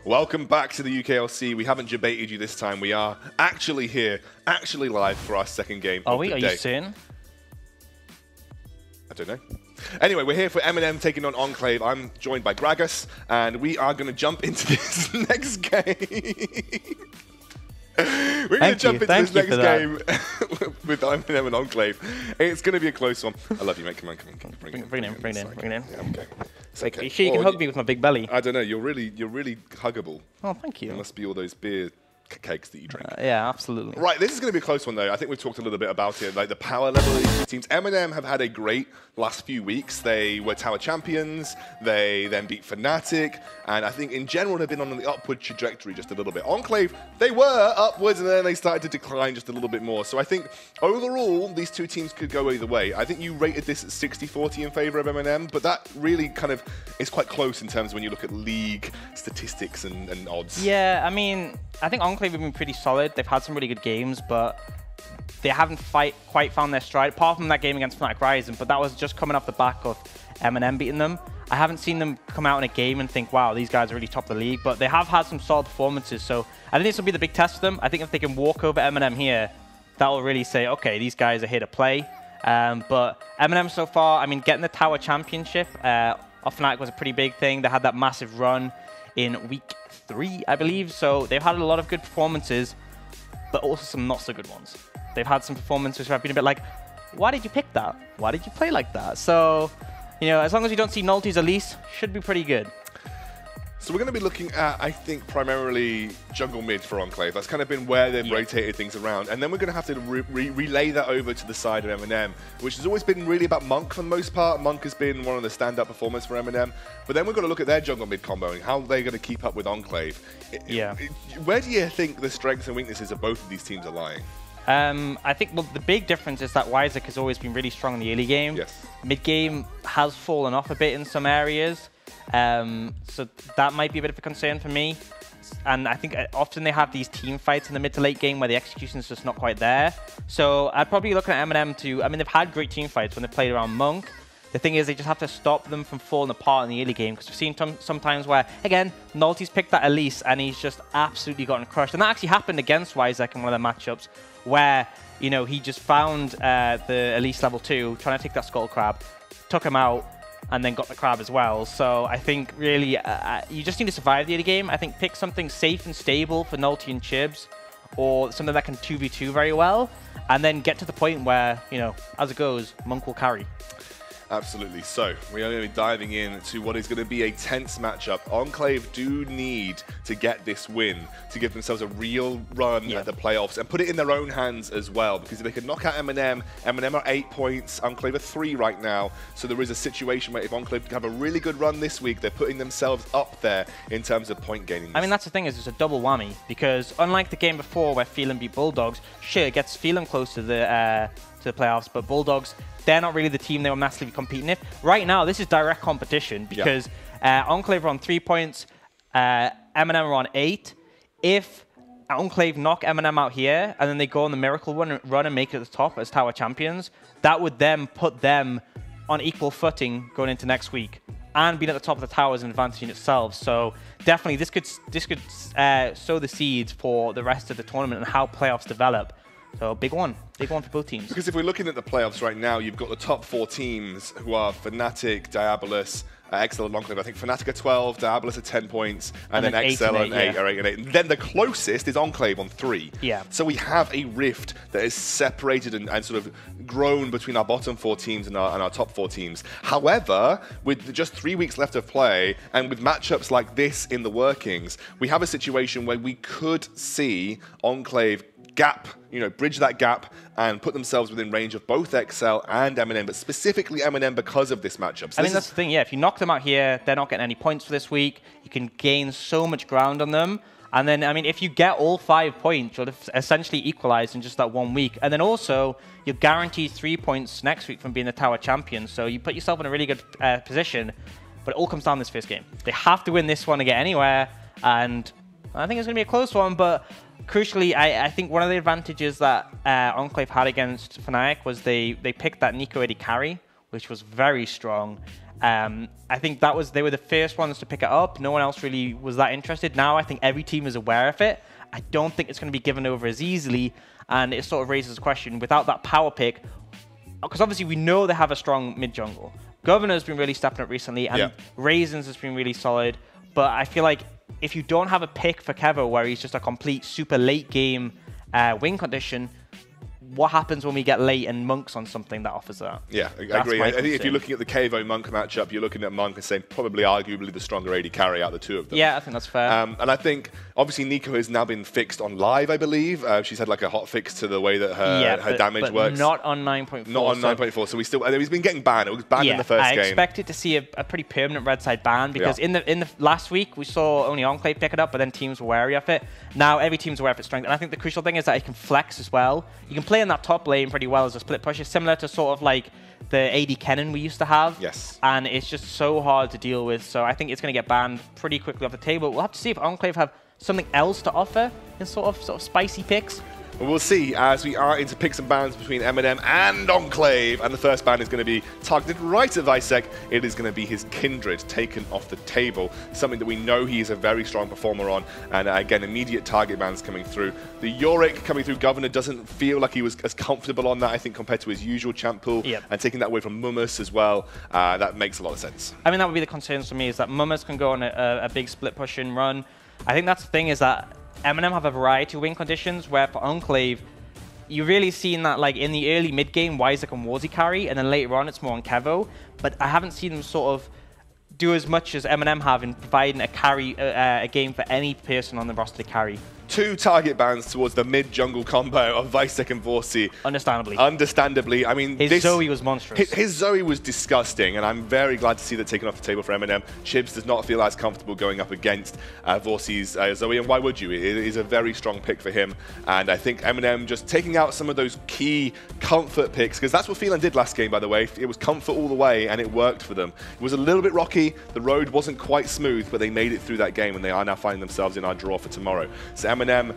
Welcome back to the UKLC. We haven't debated you this time. We are actually here, actually live for our second game of the day. Are you saying? I don't know. Anyway, we're here for MnM taking on Enclave. I'm joined by Gragas, and we are going to jump into this next game. We're going to jump into this next game with MnM and Enclave. It's going to be a close one. I love you, mate. Come on. Bring it in. Yeah, okay. Like, okay. You can hug me with my big belly. I don't know. You're really huggable. Oh, thank you. It must be all those beer cakes that you drink. Yeah, absolutely. Right, this is going to be a close one, though. I think we've talked a little bit about it, like the power level of these teams. MnM have had a great last few weeks. They were Tower champions. They then beat Fnatic. And I think in general they've been on the upward trajectory just a little bit. Enclave, they were upwards and then they started to decline just a little bit more. So I think overall these two teams could go either way. I think you rated this at 60-40 in favor of MnM, but that really kind of is quite close in terms of when you look at league statistics and odds. Yeah, I mean, I think Enclave have been pretty solid. They've had some really good games, but they haven't quite found their stride, apart from that game against Fnatic Rising, but that was just coming off the back of MnM beating them. I haven't seen them come out in a game and think, wow, these guys are really top of the league, but they have had some solid performances, so I think this will be the big test for them. I think if they can walk over MnM here, that will really say, okay, these guys are here to play. But MnM so far, I mean, getting the Tower Championship off Fnatic was a pretty big thing. They had that massive run in week 3, I believe, so they've had a lot of good performances, but also some not so good ones. They've had some performances where I've been a bit like, why did you pick that? Why did you play like that? So, you know, as long as you don't see nulties at least, should be pretty good. So we're going to be looking at, I think, primarily jungle mid for Enclave. That's kind of been where they've rotated things around. And then we're going to have to relay that over to the side of MnM, which has always been really about Monk for the most part. Monk has been one of the stand-up performers for MnM. But then we've got to look at their jungle mid combo and how they're going to keep up with Enclave. Yeah. Where do you think the strengths and weaknesses of both of these teams are lying? I think the big difference is that Wiseek has always been really strong in the early game. Yes. Mid-game has fallen off a bit in some areas. So that might be a bit of a concern for me. And I think often they have these team fights in the mid to late game where the execution is just not quite there. So I'd probably be looking at MnM to, I mean, they've had great team fights when they played around Monk. The thing is, they just have to stop them from falling apart in the early game, because we've seen sometimes where, again, Nulty's picked that Elise and he's just absolutely gotten crushed. And that actually happened against Wiseek in one of their matchups where, you know, he just found the Elise level 2, trying to take that Skull Crab, took him out, and then got the crab as well. So I think really you just need to survive the early game. I think pick something safe and stable for Nulty and Chibs, or something that can 2v2 very well, and then get to the point where, you know, as it goes, Monk will carry. Absolutely. So we are going to be diving into what is going to be a tense matchup. Enclave do need to get this win to give themselves a real run at the playoffs and put it in their own hands as well, because if they can knock out MnM are 8 points, Enclave are 3 right now. So there is a situation where if Enclave can have a really good run this week, they're putting themselves up there in terms of point gaining. I mean, that's the thing, is it's a double whammy, because unlike the game before where Phelan beat Bulldogs, sure, it gets Phelan close to the playoffs, but Bulldogs, they're not really the team they were massively competing with. Right now, this is direct competition, because Enclave are on 3 points, MnM are on 8. If Enclave knock MnM out here, and then they go on the miracle run and make it at the top as Tower champions, that would then put them on equal footing going into next week, and being at the top of the tower is an advantage in itself. So definitely, this could sow the seeds for the rest of the tournament and how playoffs develop. So big one for both teams. Because if we're looking at the playoffs right now, you've got the top 4 teams who are Fnatic, Diabolus, Excel and Enclave. I think Fnatic are 12, Diabolus are 10 points, and then Excel and 8 are 8 and 8. And then the closest is Enclave on 3. Yeah. So we have a rift that is separated and sort of grown between our bottom 4 teams and our top 4 teams. However, with just 3 weeks left of play, and with matchups like this in the workings, we have a situation where we could see Enclave bridge that gap and put themselves within range of both Excel and MnM, but specifically MnM because of this matchup. So I mean, that's the thing, yeah. If you knock them out here, they're not getting any points for this week. You can gain so much ground on them. And then, I mean, if you get all 5 points, you'll have essentially equalized in just that 1 week. And then also, you're guaranteed 3 points next week from being the Tower champion. So you put yourself in a really good position. But it all comes down to this first game. They have to win this one to get anywhere. And I think it's going to be a close one, but crucially, I think one of the advantages that Enclave had against Fnatic was they picked that Nico Eddy carry, which was very strong. I think they were the first ones to pick it up. No one else really was that interested. Now I think every team is aware of it. I don't think it's going to be given over as easily, and it sort of raises the question, without that power pick, because obviously we know they have a strong mid-jungle. Governor's been really stepping up recently, and Raisins has been really solid, but I feel like if you don't have a pick for Kevo where he's just a complete super late game win condition, what happens when we get late and Monk's on something that offers that? Yeah, I agree. I think if you're looking at the Kevo Monk matchup, you're looking at Monk and saying probably arguably the stronger AD carry out of the two of them. Yeah, I think that's fair. And I think obviously Nico has now been fixed on live, I believe. She's had like a hot fix to the way that her damage works. Not on 9.4. Not on 9.4. So we still, he's been getting banned. It was banned in the first game. I expected to see a pretty permanent red side ban because in the last week we saw only Enclave pick it up, but then teams were wary of it. Now every team's aware of its strength, and I think the crucial thing is that it can flex as well. You can play in that top lane pretty well as a split pusher, similar to sort of like the AD Kennen we used to have. Yes. And it's just so hard to deal with. So I think it's going to get banned pretty quickly off the table. We'll have to see if Enclave have something else to offer in sort of spicy picks. Well, we'll see as we are into picks and bans between MnM and Enclave. And the first ban is going to be targeted right at Visek. It is going to be his Kindred taken off the table. Something that we know he is a very strong performer on. And again, immediate target bans coming through. The Yorick coming through Governor doesn't feel like he was as comfortable on that, I think, compared to his usual champ pool. Yep. And taking that away from Mummus as well, that makes a lot of sense. I mean, that would be the concern for me, is that Mummus can go on a big split push and run. I think that's the thing, is that MnM have a variety of win conditions, where for Enclave, you're really seeing that like in the early mid game, Wisek and Warzy carry, and then later on it's more on Kevo. But I haven't seen them sort of do as much as MnM have in providing a carry a game for any person on the roster to carry. 2 target bans towards the mid-jungle combo of Visek and Vorsi. Understandably. Understandably. I mean, his Zoe was monstrous. His Zoe was disgusting, and I'm very glad to see that taken off the table for MnM. Chibs does not feel as comfortable going up against Vorsi's Zoe, and why would you? It is a very strong pick for him, and I think MnM just taking out some of those key comfort picks, because that's what Phelan did last game, by the way. It was comfort all the way, and it worked for them. It was a little bit rocky. The road wasn't quite smooth, but they made it through that game, and they are now finding themselves in our draw for tomorrow. So MnM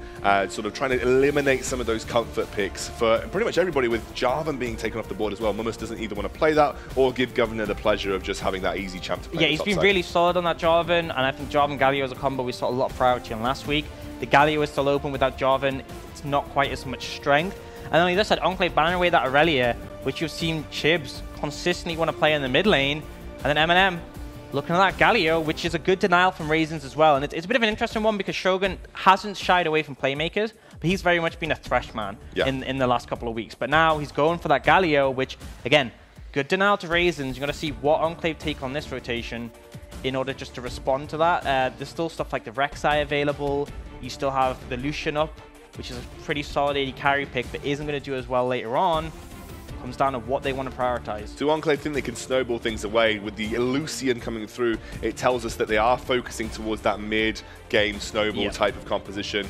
sort of trying to eliminate some of those comfort picks for pretty much everybody, with Jarvan being taken off the board as well. Mummus doesn't either want to play that or give Governor the pleasure of just having that easy champ to play. Yeah, he's been really solid on that Jarvan, and I think Jarvan Galio is a combo we saw a lot of priority on last week. The Galio is still open without Jarvan. It's not quite as much strength. And on the other side, Enclave banning away that Aurelia, which you've seen Chibs consistently want to play in the mid lane, and then MnM looking at that Galio, which is a good denial from Raisins as well. And it's a bit of an interesting one because Shogun hasn't shied away from playmakers, but he's very much been a thresh man in the last couple of weeks. But now he's going for that Galio, which, again, good denial to Raisins. You're going to see what Enclave take on this rotation in order just to respond to that. There's still stuff like the Rek'Sai available. You still have the Lucian up, which is a pretty solid AD carry pick, but isn't going to do as well later on. Comes down to what they want to prioritize. Do Enclave think they can snowball things away with the Lucian coming through? It tells us that they are focusing towards that mid-game snowball type of composition.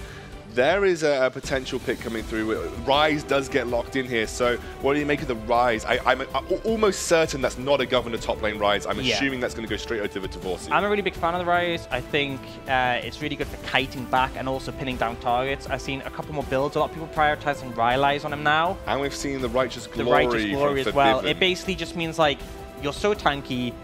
There is a potential pick coming through. Rise does get locked in here, so what do you make of the Rise? I'm almost certain that's not a Governor top lane Rise. I'm assuming that's going to go straight over to Vorsi. I'm a really big fan of the Rise. I think it's really good for kiting back and also pinning down targets. I've seen a couple more builds. A lot of people prioritizing Rylai's on him now. And we've seen the Righteous Glory. The Righteous Glory as well. It basically just means like you're so tanky,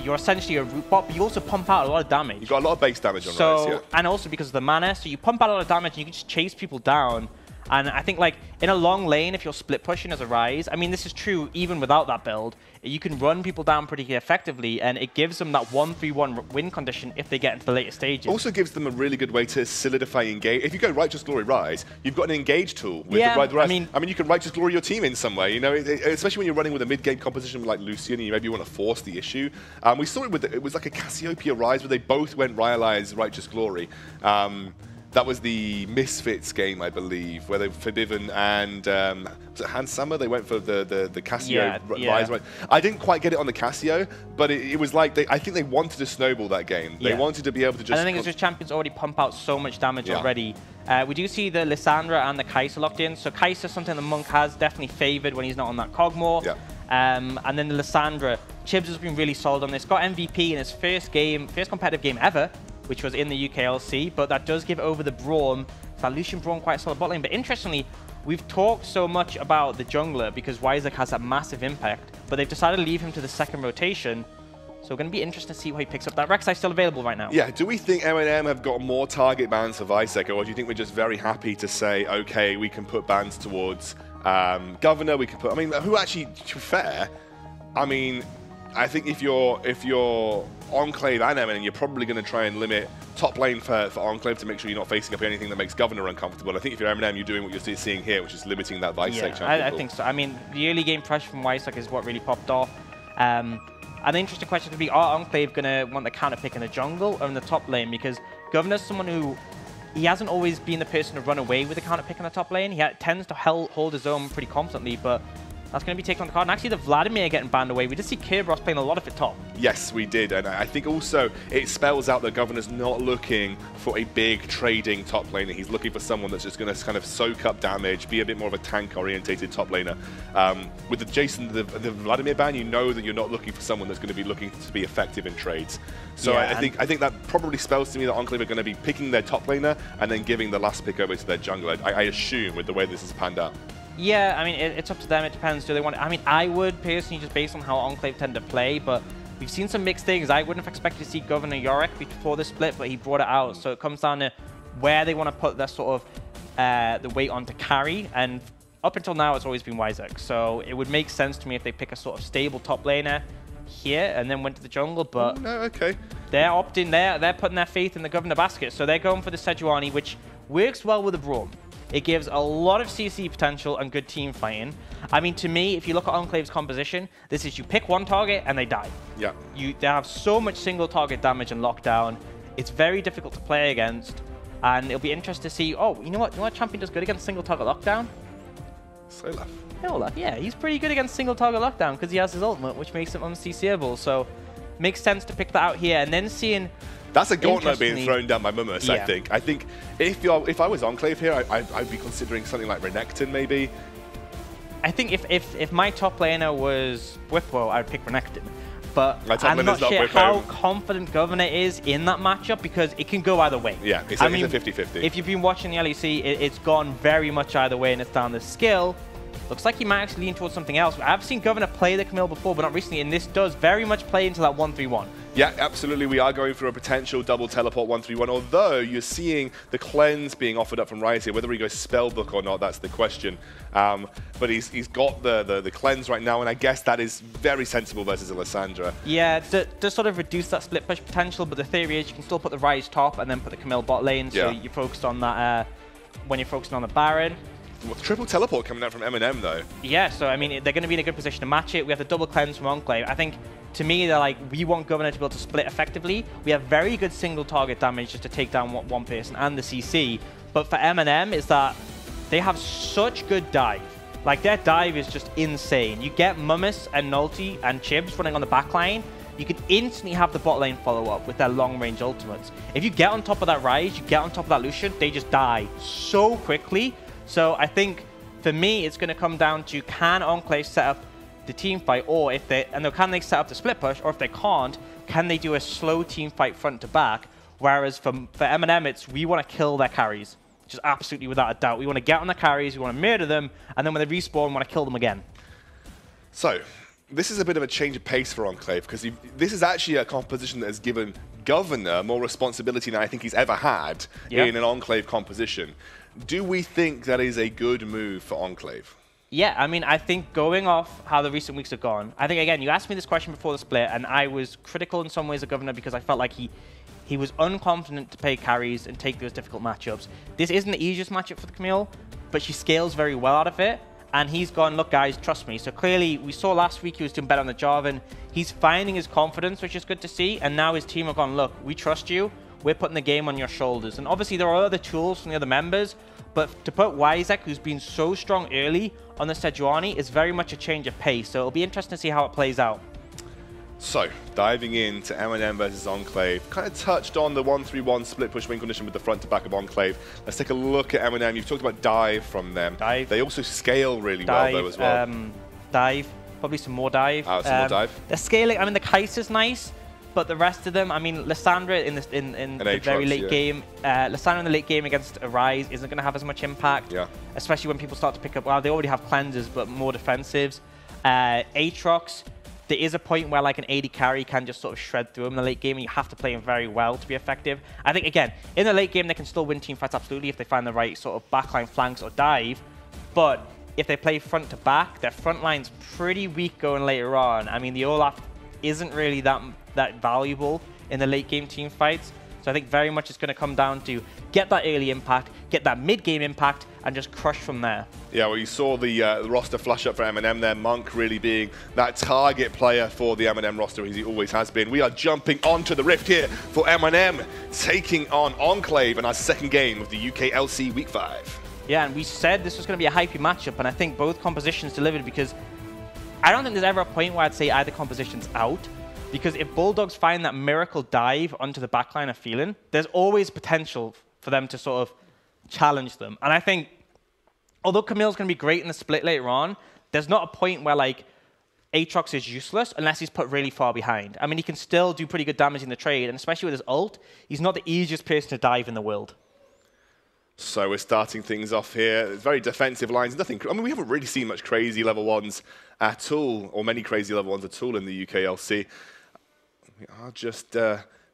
you're essentially a root bot, but you also pump out a lot of damage. You've got a lot of base damage on Rise, yeah. And also because of the mana, so you pump out a lot of damage and you can just chase people down. And I think like in a long lane, if you're split pushing as a Rise, I mean, this is true even without that build, you can run people down pretty effectively, and it gives them that 1-3-1 win condition if they get into the later stages. Also gives them a really good way to solidify engage. If you go Righteous Glory Rise, you've got an engage tool with the Rise. I mean, you can Righteous Glory your team in some way, you know, especially when you're running with a mid-game composition like Lucian, and maybe you want to force the issue. We saw it with, it was like a Cassiopeia Rise where they both went Rylai's Righteous Glory. That was the Misfits game, I believe, where they Forbiven and was it Hans Summer? They went for the Cassio Rise. I didn't quite get it on the Cassio, but it was like I think they wanted to snowball that game. They wanted to be able to just. And I think it's just champions already pump out so much damage already. We do see the Lissandra and the Kai'Sa locked in. So Kai'Sa is something the Monk has definitely favored when he's not on that Cogmore. Yeah. And then the Lissandra, Chibs has been really solid on this. Got MVP in his first competitive game ever, which was in the UKLC, but that does give over the Braum. So that Lucian Braum quite solid bot lane. But interestingly, we've talked so much about the jungler because Wisek has that massive impact, but they've decided to leave him to the second rotation. So we're going to be interested to see what he picks up. That Rek'Sai's still available right now. Yeah, do we think MnM have got more target bans for Visek, or do you think we're just very happy to say, okay, we can put bans towards Governor, we can put, I mean, who actually, to be fair, I mean, I think if you're Enclave and MnM, you're probably going to try and limit top lane for Enclave to make sure you're not facing up anything that makes Governor uncomfortable. I think if you're MnM, you're doing what you're seeing here, which is limiting that Visek. Yeah, I think so. I mean, the early game pressure from Visek is what really popped off. An interesting question could be, are Enclave going to want the counter pick in the jungle or in the top lane? Because Governor's someone who, he hasn't always been the person to run away with the counter pick in the top lane. He tends to hold his own pretty confidently, but that's going to be taken on the card. And actually, the Vladimir getting banned away. We did see Kerberos playing a lot of it top. Yes, we did. And I think also it spells out that Governor's not looking for a big trading top laner. He's looking for someone that's just going to kind of soak up damage, be a bit more of a tank-orientated top laner. With the Jason, the Vladimir ban, you know that you're not looking for someone that's going to be looking to be effective in trades. So yeah, I think that probably spells to me that Enclave are going to be picking their top laner and then giving the last pick over to their jungler. I assume with the way this has panned out. Yeah, I mean, it's up to them. It depends. Do they want it? I mean, I would personally, just based on how Enclave tend to play, but we've seen some mixed things. I wouldn't have expected to see Governor Yorick before the split, but he brought it out. So it comes down to where they want to put their sort of the weight on to carry. And up until now, it's always been Wisek. So it would make sense to me if they pick a sort of stable top laner here and then went to the jungle. But no, okay, they're opting there. They're putting their faith in the Governor basket. So they're going for the Sejuani, which works well with the Braum. It gives a lot of CC potential and good team fighting. I mean, to me, if you look at Enclave's composition, this is you pick one target and they die. Yeah. They have so much single target damage and lockdown. It's very difficult to play against. And it'll be interesting to see, oh, you know what champion does good against single target lockdown? Solaf. Solaf, yeah. He's pretty good against single target lockdown because he has his ultimate, which makes him unCCable. So makes sense to pick that out here. And then seeing... That's a gauntlet being thrown down by Mummus, yeah. I think if I was Enclave here, I'd be considering something like Renekton, maybe. I think if my top laner was Whippo, I'd pick Renekton. But I'm not sure how confident Governor is in that matchup because it can go either way. Yeah, it's a 50-50. If you've been watching the LEC, it's gone very much either way and it's down to skill. Looks like he might actually lean towards something else. I've seen Governor play the Camille before, but not recently, and this does very much play into that 1-3-1. Yeah, absolutely. We are going for a potential double teleport 1-3-1, although you're seeing the cleanse being offered up from Rise here. Whether he goes Spellbook or not, that's the question. But he's got the cleanse right now, and I guess that is very sensible versus Alessandra. Yeah, to sort of reduce that split push potential, but the theory is you can still put the Rise top and then put the Camille bot lane, so you're focused on that when you're focusing on the Baron. Well, triple teleport coming out from MnM though. Yeah, so I mean, they're going to be in a good position to match it. We have the double cleanse from Enclave. I think, to me, they're like, we want Governor to be able to split effectively. We have very good single target damage just to take down one person and the CC. But for MnM, is that they have such good dive. Like, their dive is just insane. You get Mummus and Nulti and Chibs running on the back line, you could instantly have the bot lane follow up with their long-range ultimates. If you get on top of that Ryze, you get on top of that Lucian, they just die so quickly. So I think, for me, it's going to come down to, can Enclave set up the team fight, or if they, can they set up the split push, or if they can't, can they do a slow team fight front to back? Whereas for MnM, it's, we want to kill their carries, just absolutely without a doubt. We want to get on the carries, we want to murder them, and then when they respawn, we want to kill them again. So, this is a bit of a change of pace for Enclave, because this is actually a composition that has given Governor more responsibility than I think he's ever had in an Enclave composition. Do we think that is a good move for Enclave? Yeah, I mean, I think going off how the recent weeks have gone, I think, again, you asked me this question before the split, and I was critical in some ways of Governor because I felt like he was unconfident to play carries and take those difficult matchups. This isn't the easiest matchup for the Camille, but she scales very well out of it, and he's gone, look, guys, trust me. So clearly, we saw last week he was doing better on the Jarvan. He's finding his confidence, which is good to see, and now his team have gone, look, we trust you. We're putting the game on your shoulders. And obviously, there are other tools from the other members, but to put Wisek, who's been so strong early, on the Sejuani is very much a change of pace. So it'll be interesting to see how it plays out. So, diving into MnM versus Enclave, kind of touched on the 1-3-1 split push win condition with the front to back of Enclave. Let's take a look at MnM. You've talked about dive from them. Dive. They also scale really well, though, as well. Dive. Probably some more dive. Some more dive. They're scaling. I mean, the Kai'Sa's is nice. But the rest of them, I mean, Lissandra in the very late game, Lissandra in the late game against a Ryze isn't going to have as much impact, especially when people start to pick up, well, they already have cleanses, but more defensives. Aatrox, there is a point where like an AD carry can just sort of shred through him in the late game, and you have to play him very well to be effective. I think, again, in the late game, they can still win team fights absolutely if they find the right sort of backline flanks or dive, but if they play front to back, their front line's pretty weak going later on. I mean, the Olaf isn't really that valuable in the late game team fights. So I think very much it's going to come down to get that early impact, get that mid-game impact, and just crush from there. Yeah, well, you saw the roster flash up for MnM there. Monk really being that target player for the MnM roster, as he always has been. We are jumping onto the Rift here for MnM, taking on Enclave in our second game of the UKLC Week 5. Yeah, and we said this was going to be a hypey matchup, and I think both compositions delivered, because I don't think there's ever a point where I'd say either composition's out. Because if Bulldogs find that miracle dive onto the backline of Phelan, there's always potential for them to sort of challenge them. And I think, although Camille's going to be great in the split later on, there's not a point where like Aatrox is useless unless he's put really far behind. I mean, he can still do pretty good damage in the trade, and especially with his ult, he's not the easiest person to dive in the world. So we're starting things off here. It's very defensive lines. Nothing. I mean, we haven't really seen much crazy level 1s at all, or many crazy level 1s at all in the UKLC. We are just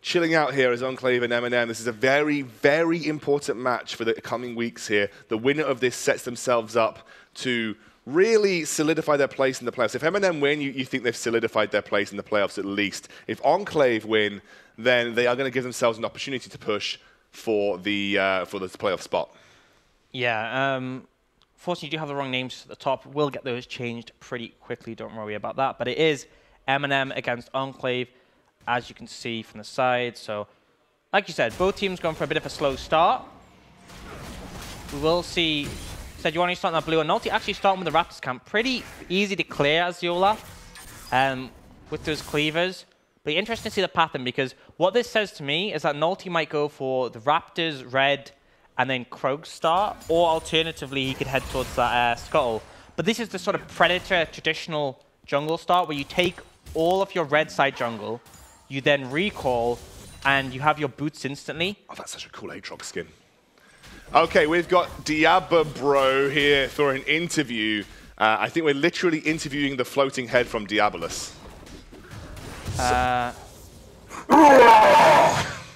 chilling out here as Enclave and MnM. This is a very, very important match for the coming weeks here. The winner of this sets themselves up to really solidify their place in the playoffs. If MnM win, you think they've solidified their place in the playoffs at least. If Enclave win, then they are going to give themselves an opportunity to push for the playoff spot. Yeah, fortunately, you do have the wrong names at the top. We'll get those changed pretty quickly. Don't worry about that. But it is MnM against Enclave, as you can see from the side. So, like you said, both teams going for a bit of a slow start. We will see. Said you want to start on that blue and Nulti actually starting with the Raptors camp. Pretty easy to clear as Yola with those cleavers. But interesting to see the pattern, because what this says to me is that Nulti might go for the Raptors, red, and then Krog start, or alternatively he could head towards that Scuttle. But this is the sort of Predator traditional jungle start where you take all of your red side jungle, you then recall, and you have your boots instantly. Oh, that's such a cool Aatrox skin. Okay, we've got Diablo here for an interview. I think we're literally interviewing the floating head from Diabolus.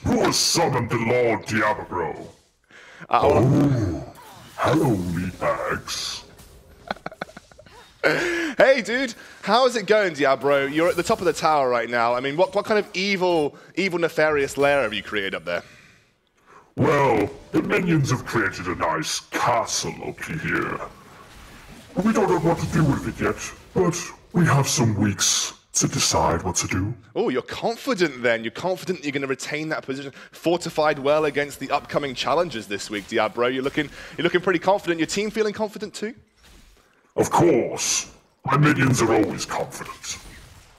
Who has summoned the Lord Diablo? Oh, hello, meatbags. Hey, dude, how is it going, Diablo? You're at the top of the tower right now. I mean, what kind of evil, nefarious lair have you created up there? Well, the minions have created a nice castle up here. We don't know what to do with it yet, but we have some weeks to decide what to do. Oh, you're confident then. You're confident you're going to retain that position, fortified well against the upcoming challenges this week, Diablo. You're looking pretty confident. Your team feeling confident too? Of course. My minions are always confident.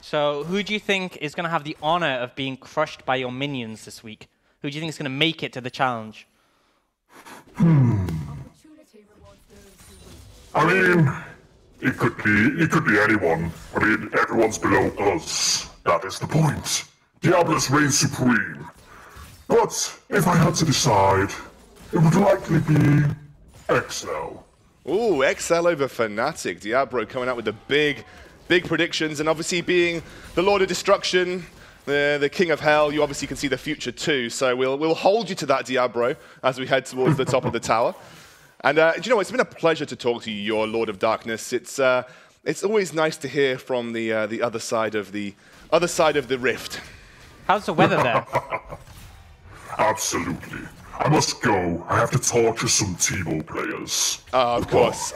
So who do you think is going to have the honor of being crushed by your minions this week? Who do you think is going to make it to the challenge? I mean, it could be anyone. I mean, everyone's below us. That is the point. Diablos reigns supreme. But if I had to decide, it would likely be XL. Ooh, XL over Fnatic. Diablo coming out with the big predictions, and obviously being the Lord of Destruction, the King of Hell, you obviously can see the future too. So we'll hold you to that, Diablo, as we head towards the top of the tower. And do you know, it's been a pleasure to talk to you, your Lord of Darkness. It's always nice to hear from the other side of the rift. How's the weather there? Absolutely. I must go. I have to torture some Timo players. Of course.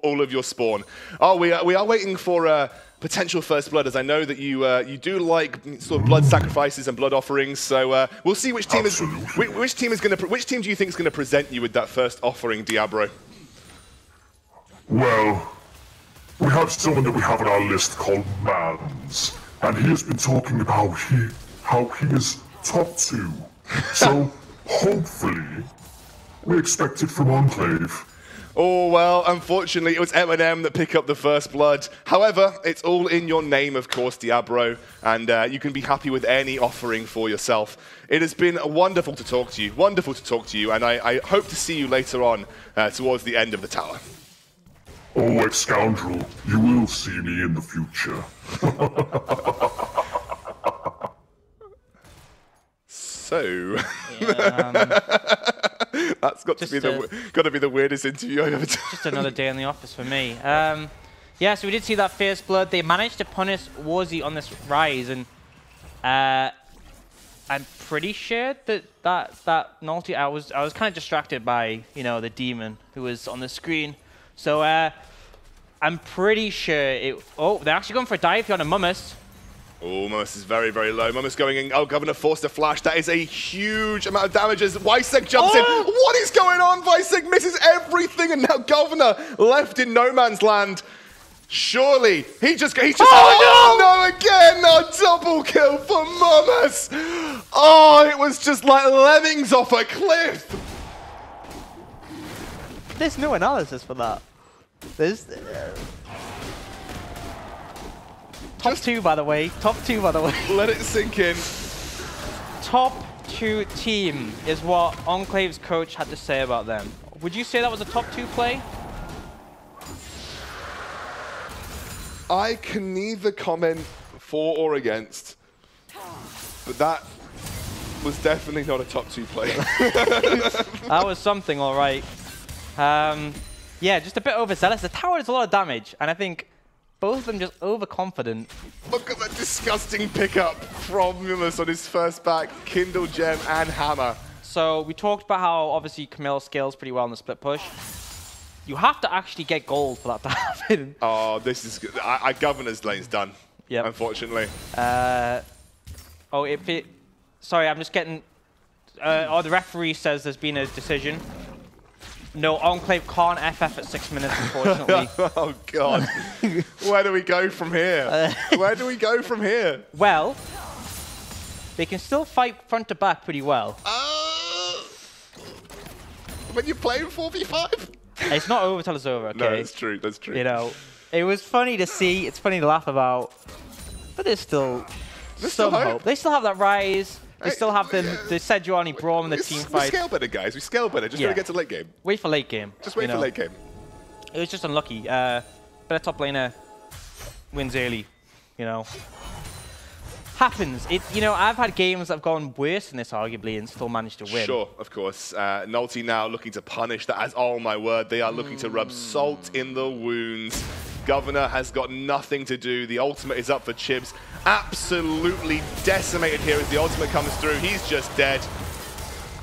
All of your spawn. Oh, we are waiting for potential first blood, as I know that you do like sort of blood sacrifices and blood offerings. So we'll see which team which team do you think is going to present you with that first offering, Diablo? Well, we have someone that we have on our list called Mans, and he has been talking about how he is top 2. So, hopefully, we expect it from Enclave. Oh, well, unfortunately, it was MnM that picked up the first blood. However, it's all in your name, of course, Diablo, and you can be happy with any offering for yourself. It has been wonderful to talk to you, and I hope to see you later on towards the end of the tower. Oh, ex-scoundrel, you will see me in the future. So, Yeah, that's got to be the weirdest interview I've ever done. just another day in the office for me. Yeah, so we did see that Fierce Blood. They managed to punish Warzy on this rise, and I'm pretty sure that Naughty. I was kind of distracted by the demon who was on the screen. So I'm pretty sure it. Oh, they're actually going for a dive here on a Mummus. Oh, Mummus is very, very low. Mummus going in. Oh, Governor forced a flash. That is a huge amount of damage as Weissek jumps in. What is going on? Weissek misses everything, and now Governor left in no man's land. Surely he's just oh no again! A double kill for Mummus. Oh, it was just like lemmings off a cliff. There's no analysis for that. There's top two, by the way. Top two, by the way. Let it sink in. Top two team is what Enclave's coach had to say about them. Would you say that was a top two play? I can neither comment for or against, but that was definitely not a top two play. That was something, all right. Yeah, just a bit overzealous. The tower does a lot of damage, and I think both of them just overconfident. Look at that disgusting pickup from Mummus on his first back, Kindle Gem and Hammer. So we talked about how obviously Camille scales pretty well in the split push. You have to actually get gold for that to happen. Oh, this is good. Governor's lane's done. Yep. Unfortunately. Oh, sorry, I'm just getting. The referee says there's been a decision. No, Enclave can't FF at 6 minutes, unfortunately. Oh God. Where do we go from here? Where do we go from here? Well, they can still fight front to back pretty well. When you're playing 4v5? It's not over till it's over, okay? No, that's true. That's true. It was funny to see. It's funny to laugh about. But there's still some hope. They still have that rise. They still have the Sejuani Braum and the team fight. We scale better, guys. We scale better. Just gotta get to late game. Wait for late game. Just wait for late game. It was just unlucky. But a top laner wins early. Happens. I've had games that have gone worse than this, arguably, and still managed to win. Sure, of course. Nulty now looking to punish that as, oh my word, they are looking to rub salt in the wounds. Governor has got nothing to do. The ultimate is up for Chibs. Absolutely decimated here as the ultimate comes through. He's just dead.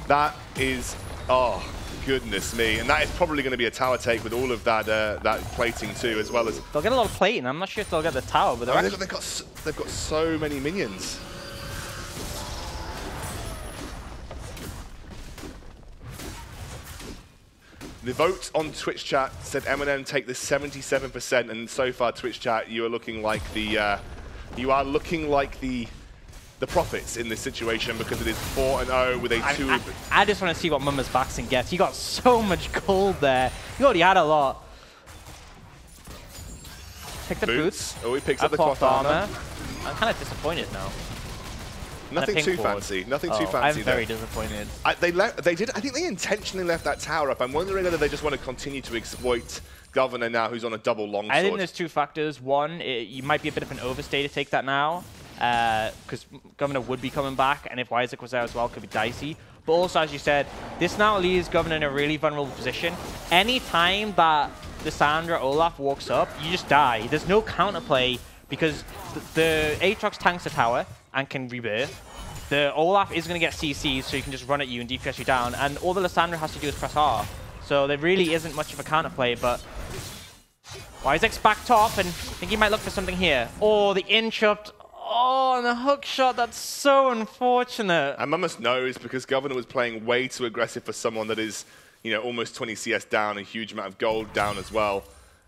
That is, oh, goodness me. And that is probably going to be a tower take with all of that that plating too, as well as... They'll get a lot of plating. I'm not sure if they'll get the tower, but they've got so many minions. The vote on Twitch chat said MnM take the 77%, and so far Twitch chat, you are looking like the the prophets in this situation because it is 4-0 with a 2. I just want to see what Mumma's Baxton gets. He got so much gold there. He already had a lot. Pick the boots. Oh, he picks up the cloth armor. I'm kind of disappointed now. Nothing too fancy. Nothing too fancy. I'm very disappointed. I think they intentionally left that tower up. I'm wondering whether they just want to continue to exploit Governor now, who's on a double longsword. I think there's two factors. One, you might be a bit of an overstay to take that now, because Governor would be coming back, and if Weissek was there as well, it could be dicey. But also, as you said, this now leaves Governor in a really vulnerable position. Any time that the Sandra Olaf walks up, you just die. There's no counterplay because the Aatrox tanks the tower and can rebirth. The Olaf is going to get CC'd, so you can just run at you and DPS you down. And all the Lysandra has to do is press R. So there really isn't much of a counterplay, but Weissek's back top, and I think he might look for something here. Oh, the interrupt. Oh, and the hook shot. That's so unfortunate. And Mummus knows because Governor was playing way too aggressive for someone that is, almost 20 CS down, a huge amount of gold down as well.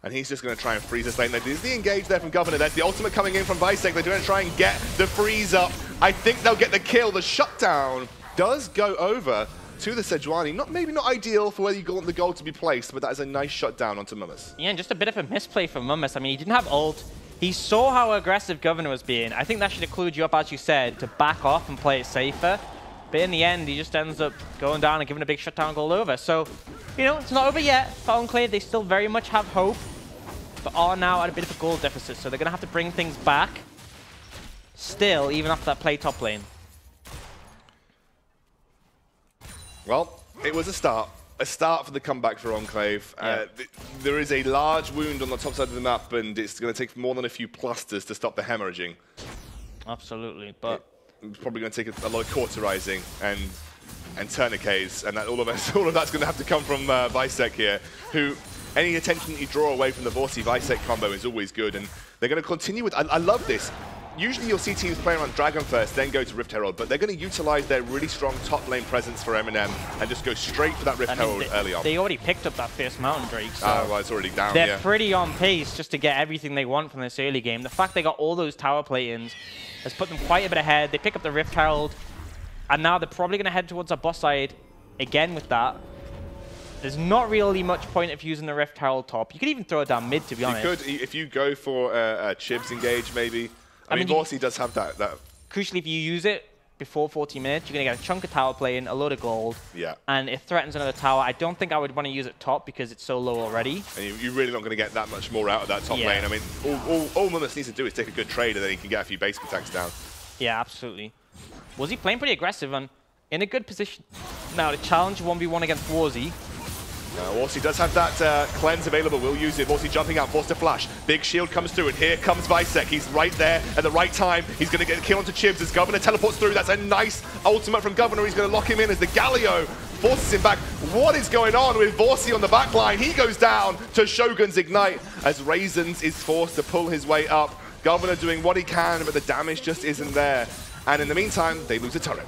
And he's just going to try and freeze this lane. There's the engage there from Governor. There's the ultimate coming in from Weissek. They're going to try and get the freeze up. I think they'll get the kill. The shutdown does go over to the Sejuani. Maybe not ideal for where you want the goal to be placed, but that is a nice shutdown onto Mummus. Yeah, and just a bit of a misplay from Mummus. I mean, he didn't have ult. He saw how aggressive Governor was being. I think that should have clued you up, as you said, to back off and play it safer. But in the end, he just ends up going down and giving a big shutdown goal over. So, it's not over yet for Enclave. They still very much have hope. but are now at a bit of a gold deficit, so they're going to have to bring things back still, even after that play top lane. Well, it was a start. A start for the comeback for Enclave. Yeah. There is a large wound on the top side of the map, and it's going to take more than a few plasters to stop the hemorrhaging. Absolutely, but It's probably going to take a lot of cauterizing and tourniquets, and all of that's going to have to come from Visek here, who any attention that you draw away from the Vorsi-Visek combo is always good, and they're going to continue with... I love this. Usually you'll see teams playing on Dragon first, then go to Rift Herald, but they're going to utilize their really strong top lane presence for MnM and just go straight for that Rift Herald early on. They already picked up that first Mountain Drake, so well, it's already down, they're pretty on pace just to get everything they want from this early game. The fact they got all those tower play-ins has put them quite a bit ahead. They pick up the Rift Herald, and now they're probably going to head towards our boss side again with that. There's not really much point of using the Rift Herald top. You could even throw it down mid, to be honest. You could, if you go for a Chibs engage, maybe. I mean, Vorsi does have that. Crucially, if you use it before 40 minutes, you're going to get a chunk of tower play in, a load of gold. Yeah. And it threatens another tower. I don't think I would want to use it top because it's so low already. And you're really not going to get that much more out of that top lane. I mean, all MnM needs to do is take a good trade, and then he can get a few basic attacks down. Yeah, absolutely. Was he playing pretty aggressive and in a good position now to challenge 1v1 against Warzy? Vorsi does have that cleanse available, will use it. Vorsi jumping out, forced to flash. Big shield comes through, and here comes Visek. He's right there at the right time. He's going to get a kill onto Chibs as Governor teleports through. That's a nice ultimate from Governor. He's going to lock him in as the Galio forces him back. What is going on with Vorsi on the back line? He goes down to Shogun's Ignite as Raisins is forced to pull his way up. Governor doing what he can, but the damage just isn't there. And in the meantime, they lose a turret.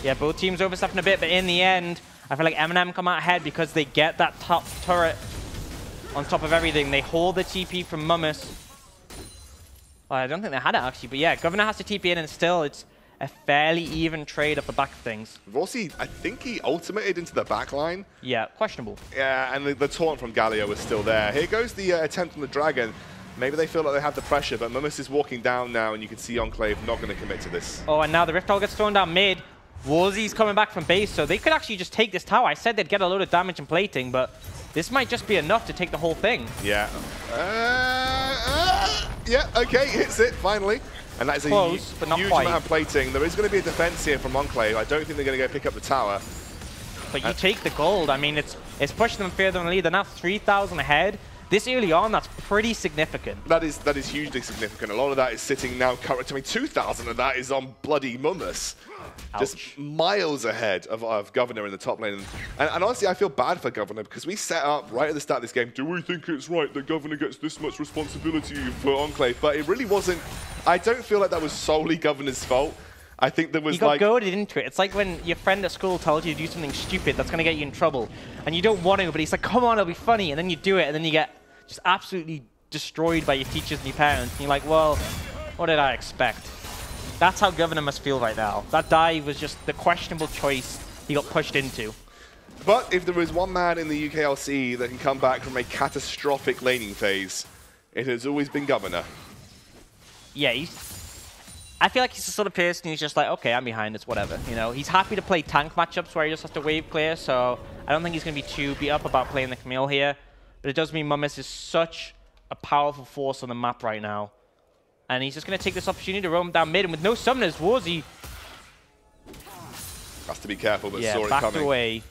Yeah, both teams overstepping a bit, but in the end, I feel like MnM come out ahead because they get that top turret on top of everything. They hold the TP from Mummus. Well, I don't think they had it actually, but yeah, Governor has to TP in and still it's a fairly even trade up the back of things. Vorsi, I think he ultimated into the back line. Yeah, questionable. Yeah, and the taunt from Galio was still there. Here goes the attempt on the Dragon. Maybe they feel like they have the pressure, but Mummus is walking down now, and you can see Enclave not going to commit to this. Oh, and now the Rift Herald gets thrown down mid. Warzy's coming back from base, so they could actually just take this tower. I said they'd get a load of damage and plating, but this might just be enough to take the whole thing. Yeah. Yeah, okay, hits it, finally. And that is close, but not huge quite. amount of plating. There is going to be a defense here from Enclave. I don't think they're going to go pick up the tower. But you take the gold. I mean, it's pushing them further in the lead. They're now 3,000 ahead. This early on, that's pretty significant. That is hugely significant. A lot of that is sitting now current. I mean, 2,000 of that is on bloody Mummus. Just miles ahead of Governor in the top lane. And honestly, I feel bad for Governor because we set up right at the start of this game, do we think it's right that Governor gets this much responsibility for Enclave? But it really wasn't. I don't feel like that was solely Governor's fault. I think there was you got goaded into it. It's like when your friend at school tells you to do something stupid that's going to get you in trouble. And you don't want to, but he's like, come on, it'll be funny. And then you do it, and then you get just absolutely destroyed by your teachers and your parents. And you're like, well, what did I expect? That's how Governor must feel right now. That dive was just the questionable choice he got pushed into. But if there is one man in the UKLC that can come back from a catastrophic laning phase, it has always been Governor. Yeah, I feel like he's the sort of person who's just like, okay, I'm behind, it's whatever. You know, he's happy to play tank matchups where he just has to wave clear, so I don't think he's going to be too beat up about playing the Camille here. But it does mean Mummus is such a powerful force on the map right now. And he's just going to take this opportunity to roam down mid. And with no summoners, Warzy has to be careful, but saw it backed coming. away.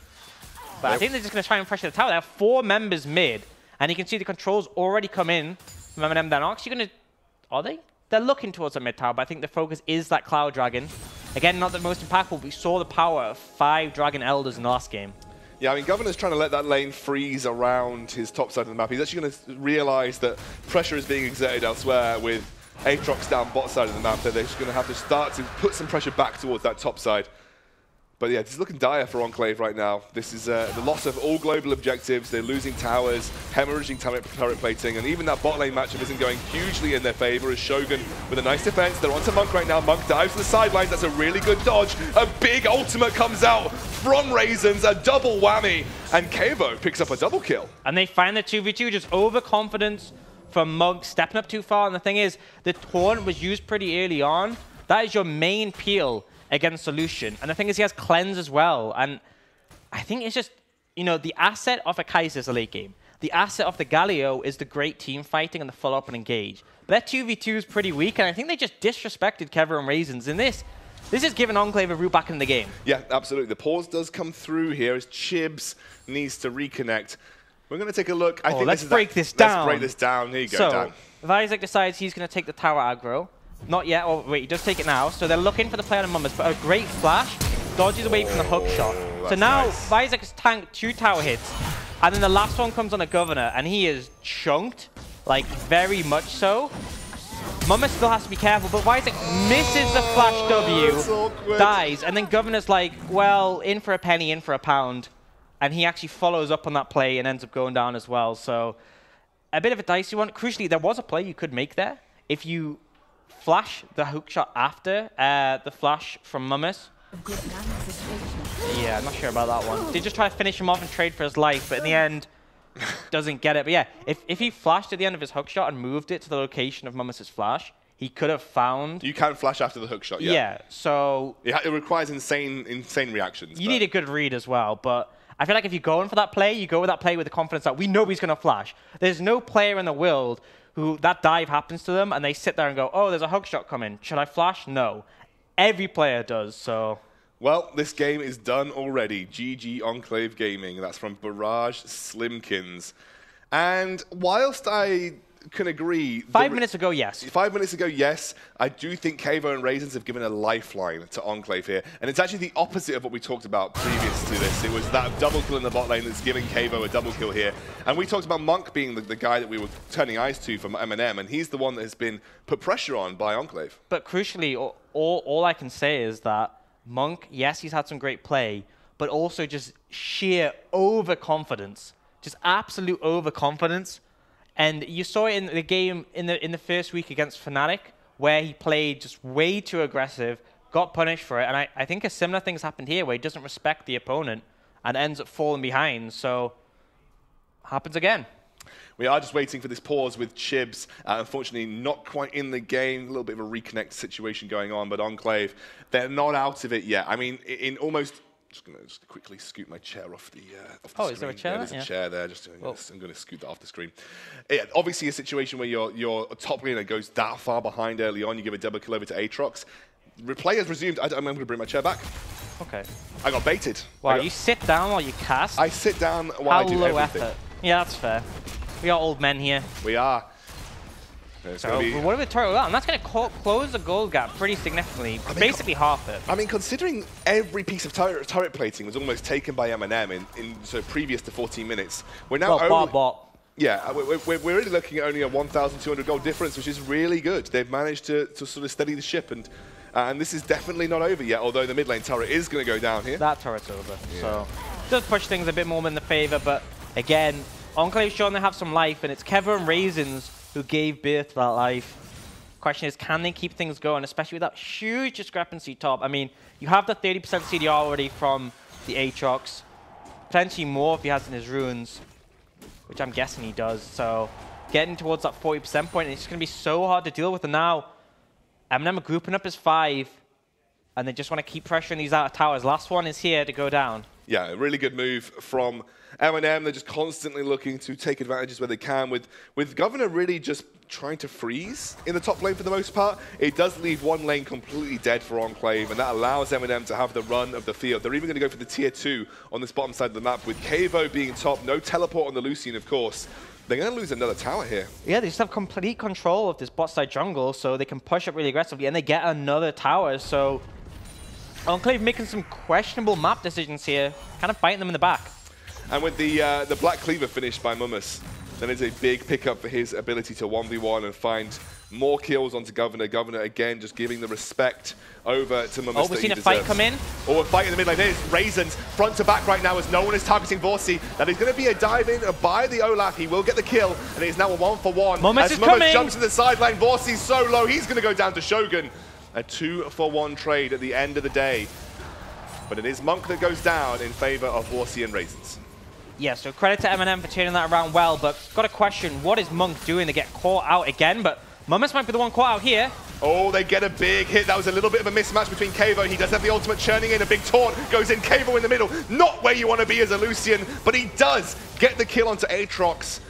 But I think they're just going to try and pressure the tower. They have 4 members mid. And you can see the controls already come in from MnM. They're actually going to... Are they? They're looking towards the mid tower, but I think the focus is that Cloud Dragon. Again, not the most impactful, but we saw the power of 5 Dragon Elders in the last game. Yeah, I mean, Governor's trying to let that lane freeze around his top side of the map. He's actually going to realize that pressure is being exerted elsewhere with Aatrox down bot side of the map. That they're just going to have to start to put some pressure back towards that top side. But yeah, this is looking dire for Enclave right now. This is the loss of all global objectives. They're losing towers, hemorrhaging turret plating, and even that bot lane matchup isn't going hugely in their favor as Shogun with a nice defense. They're onto Monk right now. Monk dives to the sidelines. That's a really good dodge. A big ultimate comes out from Raisins, a double whammy, and Kavo picks up a double kill. And they find the 2v2, just overconfidence from Monk, stepping up too far. And the thing is, the taunt was used pretty early on. That is your main peel against Solution. And the thing is, he has Cleanse as well. And I think it's just, you know, the asset of a Kai'Sa is a late game. The asset of the Galio is the great team fighting and the follow up and engage. But their 2v2 is pretty weak, and I think they just disrespected Kevin and Raisins in this. This is giving Enclave a route back in the game. Yeah, absolutely. The pause does come through here as Chibs needs to reconnect. We're going to take a look. I think let's break this down. Let's break this down. Here you go, Dan. So, if Isaac decides he's going to take the tower aggro, not yet. Oh, wait, he does take it now. So they're looking for the player on Mummus, but a great flash dodges away from the hook shot. So now Isaac has tanked 2 tower hits, and then the last one comes on a Governor, and he is chunked, like very much so. Mummus still has to be careful, but Isaac misses the flash W, dies, and then Governor's like, well, in for a penny, in for a pound. And he actually follows up on that play and ends up going down as well. So a bit of a dicey one. Crucially, there was a play you could make there. If you flash the hook shot after the flash from Mummus. Yeah, I'm not sure about that one. They just try to finish him off and trade for his life, but in the end, doesn't get it. But yeah, if he flashed at the end of his hook shot and moved it to the location of Mummus's flash, he could have found... You can flash after the hook shot, yeah. Yeah, so... It requires insane reactions. You need a good read as well, but I feel like if you go in for that play, you go with that play with the confidence that we know he's going to flash. There's no player in the world who that dive happens to them and they sit there and go, oh, there's a hook shot coming. Should I flash? No. Every player does, so... Well, this game is done already. GG Enclave Gaming. That's from Barrage Slimkins. And whilst I can agree... 5 minutes ago, yes. 5 minutes ago, yes. I do think Kavo and Raisins have given a lifeline to Enclave here. And it's actually the opposite of what we talked about previous to this. It was that double kill in the bot lane that's giving Kavo a double kill here. And we talked about Monk being the guy that we were turning eyes to from MnM, and he's the one that has been put pressure on by Enclave. But crucially, all I can say is that Monk, yes, he's had some great play, but also just sheer overconfidence. Just absolute overconfidence. And you saw it in the game in the first week against Fnatic, where he played just way too aggressive, got punished for it. And I think a similar thing's happened here, where he doesn't respect the opponent and ends up falling behind. So, happens again. We are just waiting for this pause with Chibs. Unfortunately, not quite in the game. A little bit of a reconnect situation going on, but Enclave, they're not out of it yet. I mean, in almost... Just going to quickly scoot my chair off the screen. Is there a chair? Yeah, there's a chair there. Just doing this. I'm going to scoot that off the screen. Yeah, obviously, a situation where your top laner goes that far behind early on, you give a double kill over to Aatrox. Replay has resumed. I'm going to bring my chair back. Okay. I got baited. Wow, you sit down while you cast? I sit down while I do everything. Effort. Yeah, that's fair. We are old men here. We are. So what are we talking about? And that's going to close the gold gap pretty significantly, basically half it. I mean, considering every piece of turret plating was almost taken by MnM so previous to 14 minutes, we're now Yeah, we're really looking at only a 1,200 gold difference, which is really good. They've managed to sort of steady the ship, and this is definitely not over yet, although the mid lane turret is going to go down here. That turret's over, so it does push things a bit more in the favor, but again, Enclave's showing they have some life, and it's Kevin and Raisins who gave birth to that life. Question is, can they keep things going, especially with that huge discrepancy top? I mean, you have the 30% CDR already from the Aatrox, plenty more if he has in his runes, which I'm guessing he does. So getting towards that 40% point, it's going to be so hard to deal with. And now MnM are grouping up as 5, and they just want to keep pressuring these outer towers. Last one is here to go down. Yeah, a really good move from MnM. They're just constantly looking to take advantages where they can, with Governor really just trying to freeze in the top lane for the most part. It does leave one lane completely dead for Enclave, and that allows MnM to have the run of the field. They're even going to go for the tier 2 on this bottom side of the map, with Kavo being top, no teleport on the Lucian, of course. They're going to lose another tower here. Yeah, they just have complete control of this bot side jungle, so they can push up really aggressively, and they get another tower, so Enclave making some questionable map decisions here, kind of biting them in the back. And with the Black Cleaver finished by Mummus, then it's a big pickup for his ability to 1v1 and find more kills onto Governor. Governor, again, just giving the respect over to Mummus. Oh, we've seen a fight come in. Oh, a fight in the mid lane. There's Raisins front to back right now as no one is targeting Vorsi. That is going to be a dive in by the Olaf. He will get the kill, and it is now a 1-for-1. Mummus is coming. Jumps to the sideline. Vorsi's so low, he's going to go down to Shogun. A 2-for-1 trade at the end of the day. But it is Monk that goes down in favor of Vorsi and Raisins. Yeah, so credit to MnM for turning that around well, but got a question, what is Monk doing to get caught out again? But Mummus might be the one caught out here. Oh, they get a big hit. That was a little bit of a mismatch between Kavo. He does have the ultimate churning in. A big taunt goes in. Kavo in the middle. Not where you want to be as a Lucian, but he does get the kill onto Aatrox.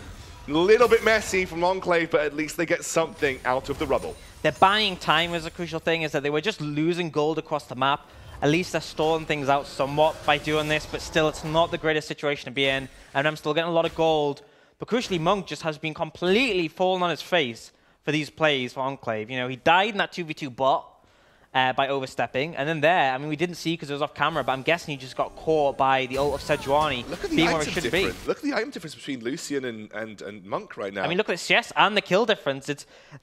A little bit messy from Enclave, but at least they get something out of the rubble. They're buying time is a crucial thing, is that they were just losing gold across the map. At least they're stalling things out somewhat by doing this, but still it's not the greatest situation to be in. And I'm still getting a lot of gold. But crucially, Monk just has been completely falling on his face for these plays for Enclave. You know, he died in that 2v2 bot by overstepping. And then there, I mean, we didn't see because it was off camera, but I'm guessing he just got caught by the ult of Sejuani. Look at the item difference. Look at the item difference between Lucian and Monk right now. I mean, look at the CS and the kill difference.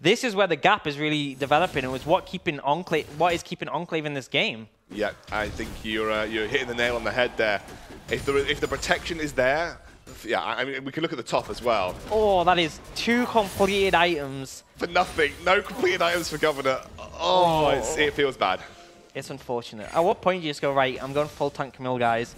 This is where the gap is really developing. It was what is keeping Enclave in this game. Yeah, I think you're hitting the nail on the head there. If the protection is there, yeah, I mean, we can look at the top as well. Oh, that is 2 completed items. For nothing. No completed items for Governor. Oh, it feels bad. It's unfortunate. At what point do you just go, right, I'm going full tank Camille, guys.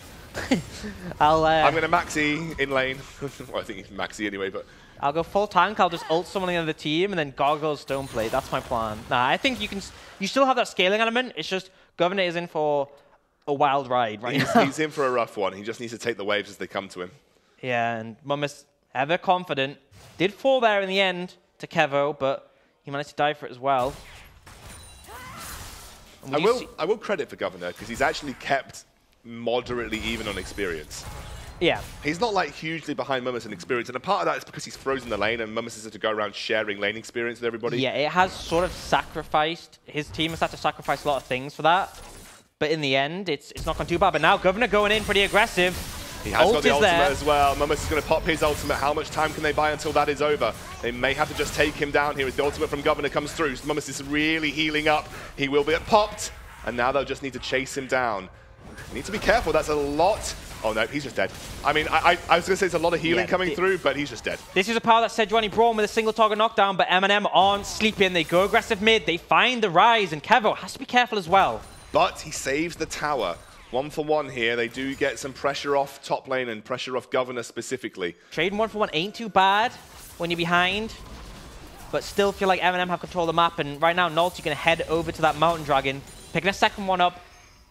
I'm going to maxi in lane. Well, I think he's maxi anyway, but... I'll go full tank, I'll just ult someone in the team, and then Gargoyle Stoneplate. That's my plan. Nah, I think you still have that scaling element. It's just Governor is in for a wild ride right now. He's in for a rough one. He just needs to take the waves as they come to him. Yeah, and Mummus, ever confident, did fall there in the end to Kevo, but he managed to die for it as well. I will credit for Governor, because he's actually kept moderately even on experience. Yeah. He's not like hugely behind Mummus in experience, and a part of that is because he's frozen the lane, and Mummus has had to go around sharing lane experience with everybody. Yeah, it has sort of sacrificed, his team has had to sacrifice a lot of things for that, but in the end, it's not gone too bad. But now Governor going in pretty aggressive. He has got the ultimate as well. Mummus is going to pop his ultimate. How much time can they buy until that is over? They may have to just take him down here as the ultimate from Governor comes through. Mummus is really healing up. He will be popped, and now they'll just need to chase him down. You need to be careful. That's a lot. Oh no, he's just dead. I mean, I was going to say it's a lot of healing coming through, but he's just dead. This is a power that Sejuani brought with a single target knockdown, but MnM aren't sleeping. They go aggressive mid. They find the rise, and Kevo has to be careful as well. But he saves the tower. 1 for 1 here. They do get some pressure off top lane and pressure off Governor specifically. Trading 1 for 1 ain't too bad when you're behind, but still feel like MnM have control of the map. And right now, Nalty going to head over to that Mountain Dragon, picking a second one up.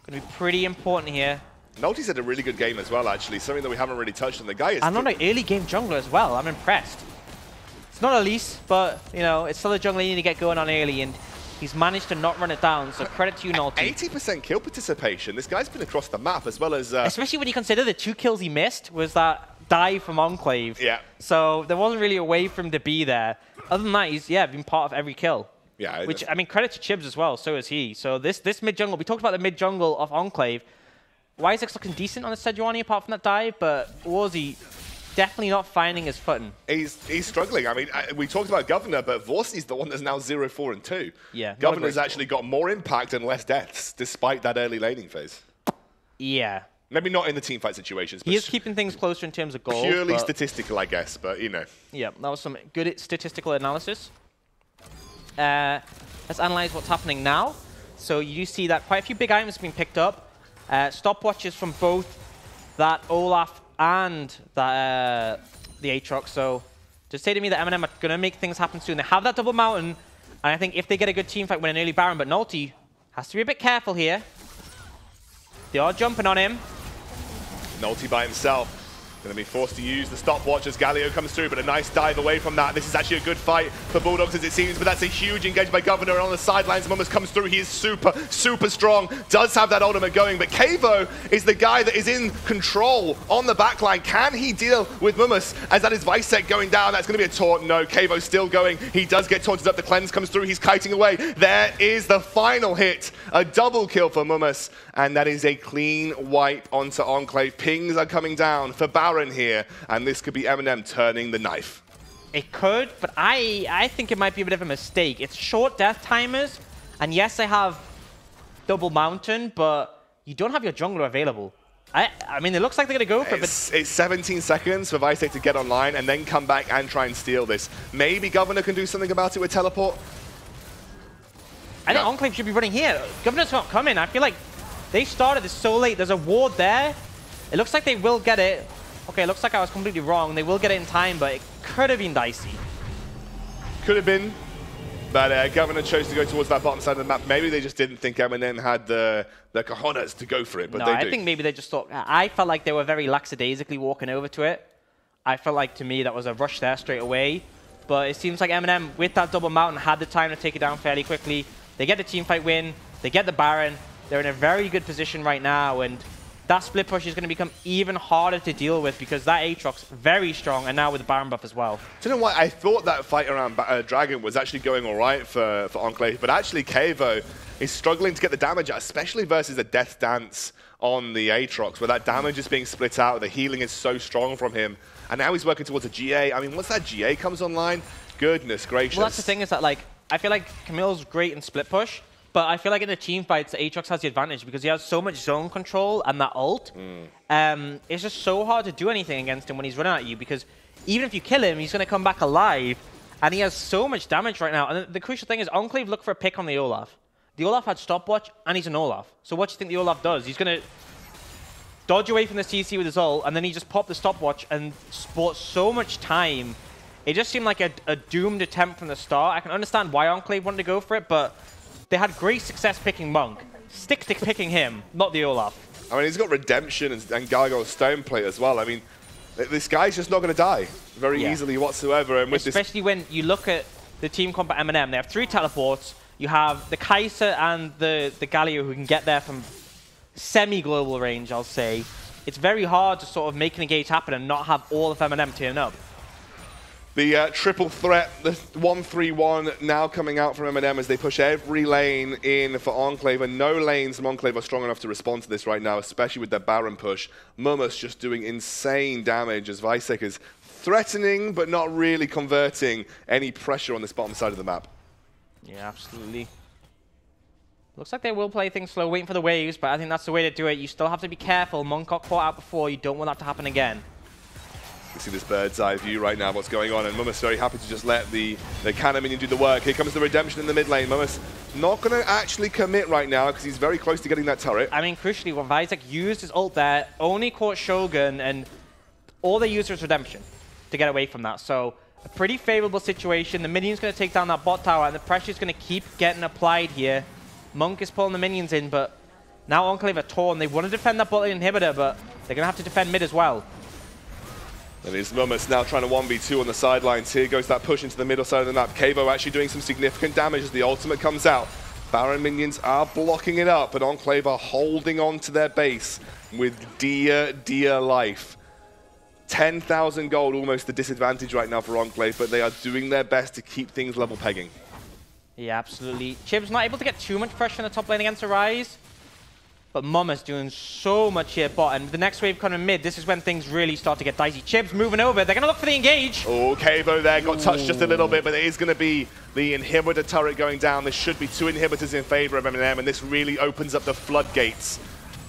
Going to be pretty important here. Nalty's had a really good game as well, actually. Something that we haven't really touched on. The guy is... And on an early game jungler as well. I'm impressed. It's not Elise, but, you know, it's still a jungler you need to get going on early, and he's managed to not run it down, so credit to you, Nalty. 80% kill participation. This guy's been across the map, as well as... Especially when you consider the 2 kills he missed was that dive from Enclave. Yeah. So there wasn't really a way for him to be there. Other than that, he's, been part of every kill. Yeah. Which, I mean, credit to Chibs as well, so is he. So this mid-jungle, we talked about the mid-jungle of Enclave. Isaac's looking decent on the Sejuani apart from that dive, but Warzy definitely not finding his footing. He's struggling. I mean, we talked about Governor, but Vorsi's the one that's now 0-4-2. Yeah. Governor's actually got more impact and less deaths, despite that early laning phase. Yeah. Maybe not in the teamfight situations. He is keeping things closer in terms of goals. Purely statistical, I guess, but you know. Yeah, that was some good statistical analysis. Let's analyze what's happening now. So you do see that quite a few big items have been picked up. Stopwatches from both that Olaf and that, the Aatrox. So to say to me that MnM are going to make things happen soon. They have that double mountain, and I think if they get a good team fight, win an early Baron, but Nalty has to be a bit careful here. They are jumping on him. Nalty by himself. Going to be forced to use the stopwatch as Galio comes through, but a nice dive away from that. This is actually a good fight for Bulldogs as it seems, but that's a huge engage by Governor, and on the sidelines, Mummus comes through. He is super, super strong, does have that ultimate going, but Kavo is the guy that is in control on the backline. Can he deal with Mummus as that is Visek going down? That's going to be a taunt. No, Kavo's still going. He does get taunted up. The cleanse comes through. He's kiting away. There is the final hit. A double kill for Mummus, and that is a clean wipe onto Enclave. Pings are coming down for Baron here, and this could be MnM turning the knife. It could, but I think it might be a bit of a mistake. It's short death timers, and yes, they have double mountain, but you don't have your jungler available. I mean, it looks like they're going to go for it, but... It's 17 seconds for Visek to get online and then come back and try and steal this. Maybe Governor can do something about it with teleport. I think Enclave should be running here. Governor's not coming. I feel like they started this so late. There's a ward there. It looks like they will get it. Okay, it looks like I was completely wrong. They will get it in time, but it could have been dicey. Could have been. But Governor chose to go towards that bottom side of the map. Maybe they just didn't think MnM had the cojones to go for it, but no, they do. I think maybe they just thought... I felt like they were very lackadaisically walking over to it. I felt like, to me, that was a rush there straight away. But it seems like MnM, with that double mountain, had the time to take it down fairly quickly. They get the teamfight win. They get the Baron. They're in a very good position right now, and that split push is going to become even harder to deal with because that Aatrox very strong, and now with the Baron buff as well. Do you know what? I thought that fight around Dragon was actually going all right for Enclave, but actually Kavo is struggling to get the damage out, especially versus a Death Dance on the Aatrox, where that damage is being split out, the healing is so strong from him, and now he's working towards a GA. I mean, once that GA comes online, goodness gracious. Well, that's the thing is that, like, I feel like Camille's great in split push, but I feel like in the team fights, Aatrox has the advantage because he has so much zone control and that ult. It's just so hard to do anything against him when he's running at you because even if you kill him, he's going to come back alive, and he has so much damage right now. And the crucial thing is Enclave look for a pick on the Olaf. The Olaf had stopwatch, and he's an Olaf. So what do you think the Olaf does? He's going to dodge away from the CC with his ult, and then he just popped the stopwatch and sport so much time. It just seemed like a doomed attempt from the start. I can understand why Enclave wanted to go for it, but they had great success picking Monk. Stick picking him, not the Olaf. I mean, he's got Redemption and Gargoyle Stoneplate as well. I mean, this guy's just not going to die very easily whatsoever. And with especially when you look at the team comp at MnM, they have 3 teleports. You have the Kai'Sa and the Galio who can get there from semi-global range, I'll say. It's very hard to sort of make an engage happen and not have all of MnM turn up. The triple threat, the 1-3-1 now coming out from MnM as they push every lane in for Enclave, and no lanes from Enclave are strong enough to respond to this right now, especially with their Baron push. Mummus just doing insane damage as Visek is threatening but not really converting any pressure on this bottom side of the map. Yeah, absolutely. Looks like they will play things slow, waiting for the waves, but I think that's the way to do it. You still have to be careful. Monk got caught out before. You don't want that to happen again. You see this bird's eye view right now, what's going on, and Mummus very happy to just let the cannon minion do the work. Here comes the Redemption in the mid lane. Mummus not going to actually commit right now because he's very close to getting that turret. I mean, crucially, when Visek used his ult there, only caught Shogun, and all they used was Redemption to get away from that. So, a pretty favorable situation. The minion's going to take down that bot tower, and the pressure's going to keep getting applied here. Monk is pulling the minions in, but now Enclave are torn. They want to defend that bot lane inhibitor, but they're going to have to defend mid as well. And it's Mummus now trying to 1v2 on the sidelines. Here goes that push into the middle side of the map. Kavo actually doing some significant damage as the ultimate comes out. Baron minions are blocking it up, but Enclave are holding on to their base with dear life. 10,000 gold, almost the disadvantage right now for Enclave, but they are doing their best to keep things level pegging. Yeah, absolutely. Chib's not able to get too much pressure in the top lane against Arise, but Mummus doing so much here bot, and the next wave coming mid, this is when things really start to get dicey. Chib's moving over, they're going to look for the engage. Oh, Kavo there got touched just a little bit, but it is going to be the inhibitor turret going down. There should be 2 inhibitors in favor of MnM, and this really opens up the floodgates.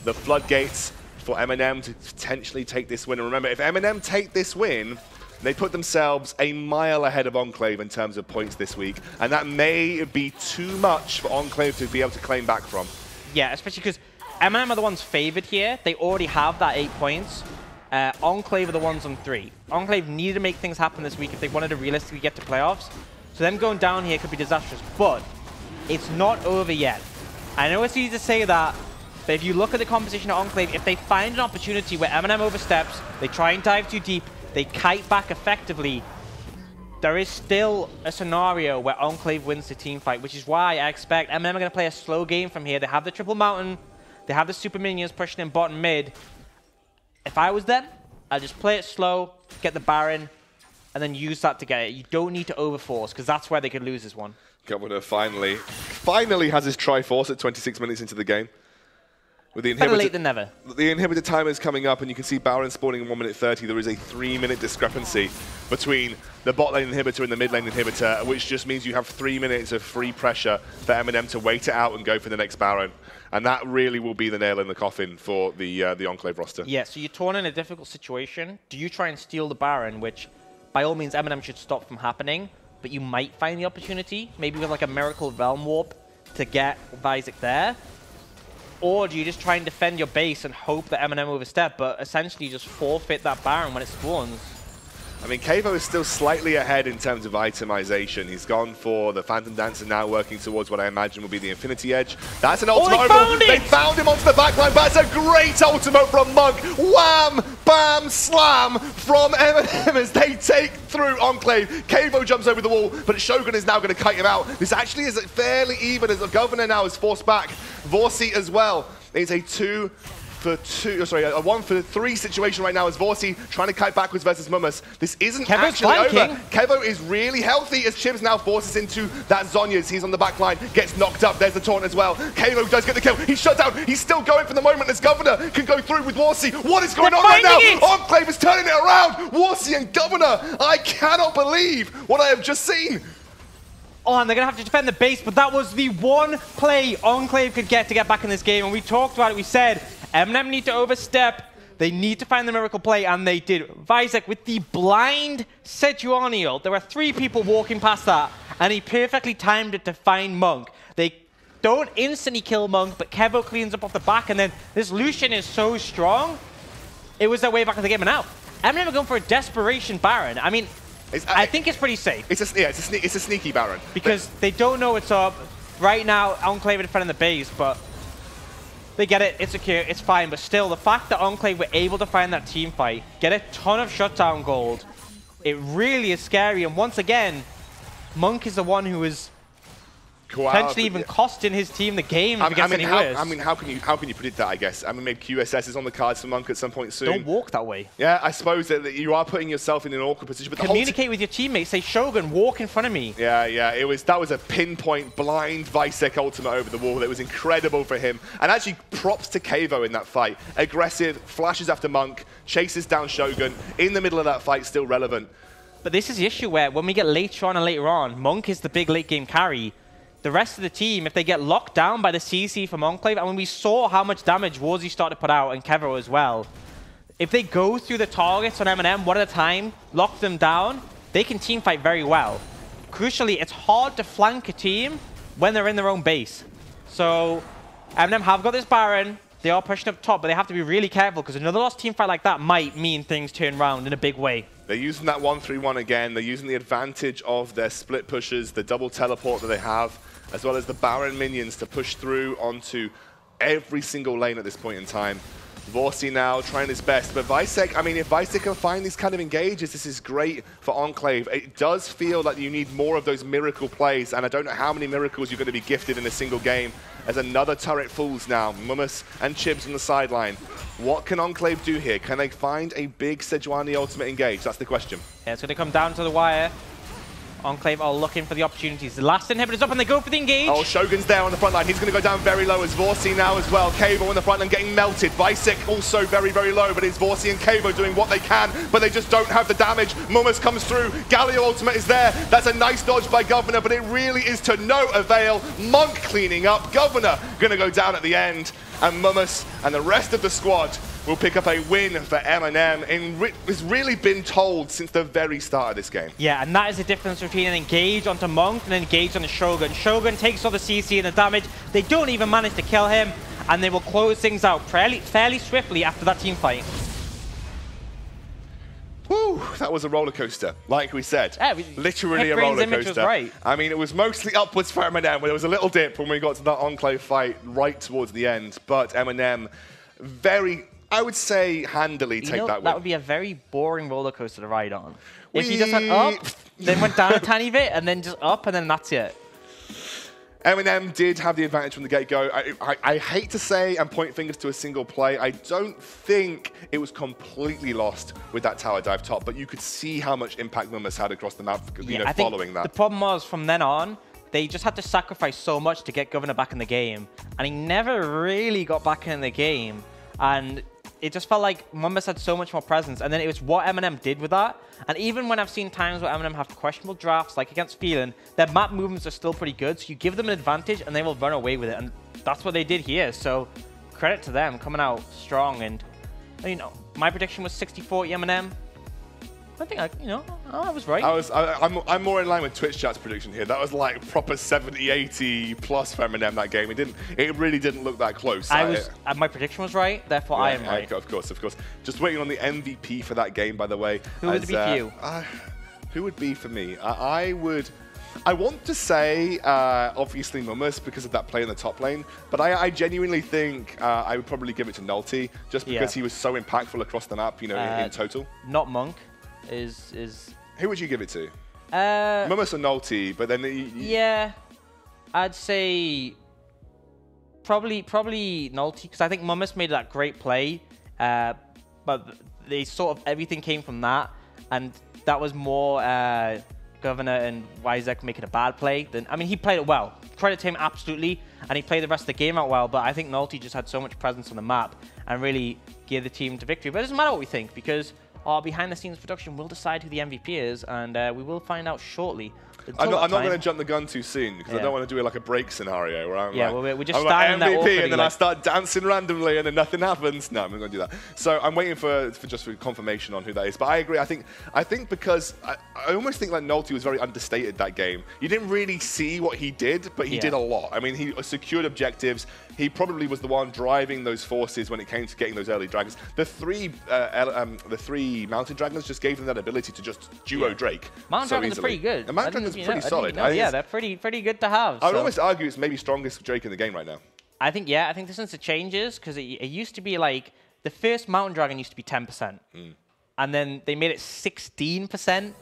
The floodgates for MnM to potentially take this win. And remember, if MnM take this win, they put themselves a mile ahead of Enclave in terms of points this week, and that may be too much for Enclave to be able to claim back from. Yeah, especially because MnM are the ones favored here. They already have that 8 points. Enclave are the ones on 3. Enclave needed to make things happen this week if they wanted to realistically get to playoffs. So them going down here could be disastrous, but it's not over yet. I know it's easy to say that, but if you look at the composition of Enclave, if they find an opportunity where MnM oversteps, they try and dive too deep, they kite back effectively, there is still a scenario where Enclave wins the team fight, which is why I expect MnM are going to play a slow game from here. They have the triple mountain, they have the super minions pushing in bottom mid. If I was them, I'd just play it slow, get the Baron, and then use that to get it. You don't need to overforce, because that's where they could lose this one. Governor finally has his Triforce at 26 minutes into the game. With the better late than never. The inhibitor timer is coming up, and you can see Baron spawning in 1 minute 30. There is a 3-minute discrepancy between the bot lane inhibitor and the mid lane inhibitor, which just means you have 3 minutes of free pressure for MnM to wait it out and go for the next Baron. And that really will be the nail in the coffin for the Enclave roster. Yeah, so you're torn in a difficult situation. Do you try and steal the Baron, which by all means MnM should stop from happening, but you might find the opportunity, maybe with like a Miracle Realm Warp to get Visek there? Or do you just try and defend your base and hope that MnM overstep, but essentially just forfeit that Baron when it spawns? I mean, Kavo is still slightly ahead in terms of itemization. He's gone for the Phantom Dancer, now working towards what I imagine will be the Infinity Edge. That's an ultimate. They found him onto the backline, but it's a great ultimate from Monk. Wham! Bam! Slam from MnM as they take through Enclave. Kavo jumps over the wall, but Shogun is now going to kite him out. This actually is fairly even as the Governor now is forced back. Vorsi as well. It's a 1-for-3 situation right now as Vorsi trying to kite backwards versus Mummus. This isn't actually over. Kevo is really healthy as Chibs now forces into that Zhonya's. He's on the back line, gets knocked up. There's the taunt as well. Kevo does get the kill. He's shut down. He's still going for the moment as Governor can go through with Vorsi. What is going on right now? Enclave is turning it around. Vorsi and Governor. I cannot believe what I have just seen. Oh, and they're going to have to defend the base, but that was the one play Enclave could get to get back in this game. And we talked about it. We said MnM need to overstep. They need to find the miracle play, and they did. Visek with the blind Sejuani ult. There were 3 people walking past that, and he perfectly timed it to find Monk. They don't instantly kill Monk, but Kevo cleans up off the back, and then this Lucian is so strong. It was their way back in the game, and now MnM are going for a desperation Baron. I mean, I think it's pretty safe. It's a sneaky Baron. Because they don't know what's up. Right now, Enclave are defending the base, but they get it. It's secure. It's fine. But still, the fact that Enclave were able to find that team fight, get a ton of shutdown gold, it really is scary. And once again, Monk is the one who is potentially even costing his team the game if it gets any worse. I mean, how can you predict that, I guess? I mean, maybe QSS is on the cards for Monk at some point soon. Don't walk that way. Yeah, I suppose that you are putting yourself in an awkward position. But communicate with your teammates. Say, Shogun, walk in front of me. Yeah. That was a pinpoint blind Visek ultimate over the wall. That was incredible for him. And actually, props to Kavo in that fight. Aggressive, flashes after Monk, chases down Shogun. In the middle of that fight, still relevant. But this is the issue where when we get later on, Monk is the big late game carry. The rest of the team, if they get locked down by the CC from Enclave, and when we saw how much damage Warzy started to put out, and Kevo as well, if they go through the targets on MnM one at a time, lock them down, they can team fight very well. Crucially, it's hard to flank a team when they're in their own base. So MnM have got this Baron. They are pushing up top, but they have to be really careful because another lost team fight like that might mean things turn around in a big way. They're using that 1-3-1 again. They're using the advantage of their split pushes, the double teleport that they have, as well as the Baron minions to push through onto every single lane at this point in time. Vorsi now trying his best, but Visek, I mean, if Visek can find these kind of engages, this is great for Enclave. It does feel like you need more of those miracle plays, and I don't know how many miracles you're going to be gifted in a single game, as another turret falls now. Mummus and Chibs on the sideline. What can Enclave do here? Can they find a big Sejuani ultimate engage? That's the question. Yeah, it's going to come down to the wire. Enclave are looking for the opportunities. The last inhibitor's up and they go for the engage. Oh, Shogun's there on the front line. He's going to go down very low as Vorsi now as well. Kavo on the front line getting melted. Visek also very, very low, but it's Vorsi and Kavo doing what they can, but they just don't have the damage. Mummus comes through. Galio ultimate is there. That's a nice dodge by Governor, but it really is to no avail. Monk cleaning up. Governor going to go down at the end, and Mummus and the rest of the squad will pick up a win for MnM. It's really been told since the very start of this game. Yeah, and that is the difference between an engage onto Monk and an engage on the Shogun. Shogun takes all the CC and the damage. They don't even manage to kill him, and they will close things out fairly swiftly after that team fight. Whew, that was a roller coaster, like we said. Yeah, literally a roller coaster. Was right. I mean, it was mostly upwards for MnM, where there was a little dip when we got to that Enclave fight right towards the end. But MnM, very, I would say, handily take that win. That would be a very boring roller coaster to ride on. If you just went up, then went down a tiny bit, and then just up, and then that's it. MnM did have the advantage from the get-go. I hate to say and point fingers to a single play. I don't think it was completely lost with that tower dive top, but you could see how much impact Mummus had across the map, following that. The problem was, from then on, they just had to sacrifice so much to get Governor back in the game, and he never really got back in the game. And it just felt like Mummus had so much more presence, and then it was what MnM did with that. And even when I've seen times where MnM have questionable drafts, like against Phelan, their map movements are still pretty good, so you give them an advantage and they will run away with it, and that's what they did here. So credit to them, coming out strong. And you know, my prediction was 60-40 MnM. I think I was right. I'm more in line with Twitch chat's prediction here. That was like proper 70, 80 plus for MnM that game. It really didn't look that close. My prediction was right, therefore I am right. Of course. Just waiting on the MVP for that game, by the way. Who would it be for you? Who would be for me? I want to say, obviously, Mummus because of that play in the top lane, but I genuinely think I would probably give it to Nulty, just because he was so impactful across the map, in total. Not Monk is... Who would you give it to? Mummus or Nulty, but then... Yeah, I'd say probably Nulty, because I think Mummus made that great play, but they sort of, everything came from that, and that was more... Governor and Wyzek making a bad play. He played it well. Credit to him, absolutely. And he played the rest of the game out well. But I think Nulty just had so much presence on the map and really geared the team to victory. But it doesn't matter what we think, because our behind-the-scenes production will decide who the MVP is, and we will find out shortly. I'm not going to jump the gun too soon, because I don't want to do it like a break scenario where I'm we're just starting that MVP and then I start dancing randomly and then nothing happens. No, I'm not going to do that. So I'm waiting for confirmation on who that is. But I agree. I think because I almost think like Nulty was very understated that game. You didn't really see what he did, but he did a lot. He secured objectives. He probably was the one driving those forces when it came to getting those early dragons. The three mountain dragons just gave them that ability to just duo Drake. Mountain dragons are pretty good. The mountain dragons are pretty solid. They're pretty good to have. I would almost argue it's maybe strongest Drake in the game right now. I think since the changes, because it used to be like the first mountain dragon used to be 10%, and then they made it 16%.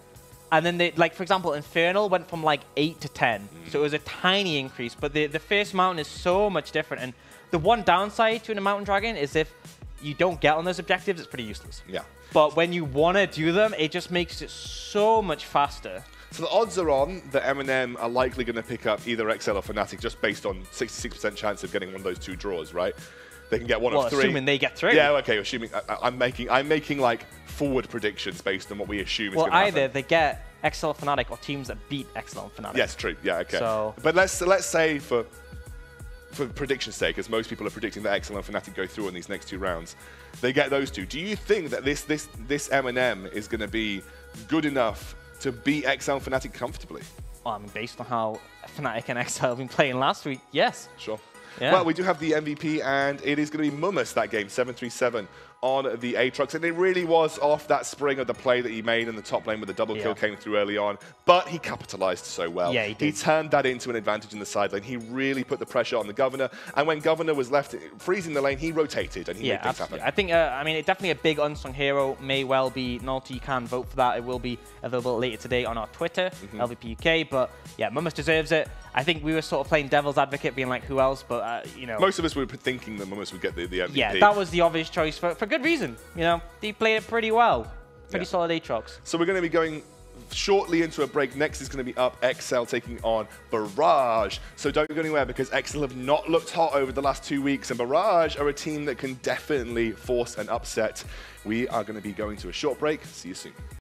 And then, for example, Infernal went from like 8 to 10. So it was a tiny increase. But the first mountain is so much different. And the one downside to a mountain dragon is if you don't get on those objectives, it's pretty useless. Yeah. But when you want to do them, it just makes it so much faster. So the odds are on that MnM are likely going to pick up either XL or Fnatic just based on 66% chance of getting one of those two draws, right? They can get one of three. Assuming they get through. Yeah, okay, assuming. I'm making like forward predictions based on what we assume is going to happen. Either they get XL or Fnatic or teams that beat XL and Fnatic. Yes, true. Yeah, okay. So, but let's say for prediction's sake, as most people are predicting that XL and Fnatic go through in these next two rounds, they get those two. Do you think that this MnM is going to be good enough to beat XL and Fnatic comfortably? Well, based on how Fnatic and XL have been playing last week, yes. Sure. Yeah. Well, we do have the MVP, and it is going to be Mummus that game, 737 on the Aatrox. And it really was off that spring of the play that he made in the top lane where the double kill came through early on. But he capitalized so well. Yeah, he did. He turned that into an advantage in the side lane. He really put the pressure on the Governor. And when Governor was left freezing the lane, he rotated and he made things happen. I think, it's definitely a big unsung hero. May well be Nulty. You can vote for that. It will be available later today on our Twitter, LVP UK. But yeah, Mummus deserves it. I think we were sort of playing devil's advocate, being like, who else? But, most of us were thinking that Mummus would get the MVP. Yeah, that was the obvious choice for good reason. He played it pretty well. Pretty solid Aatrox. So we're going to be going shortly into a break. Next is going to be up XL taking on Barrage. So don't go anywhere, because XL have not looked hot over the last 2 weeks, and Barrage are a team that can definitely force an upset. We are going to be going to a short break. See you soon.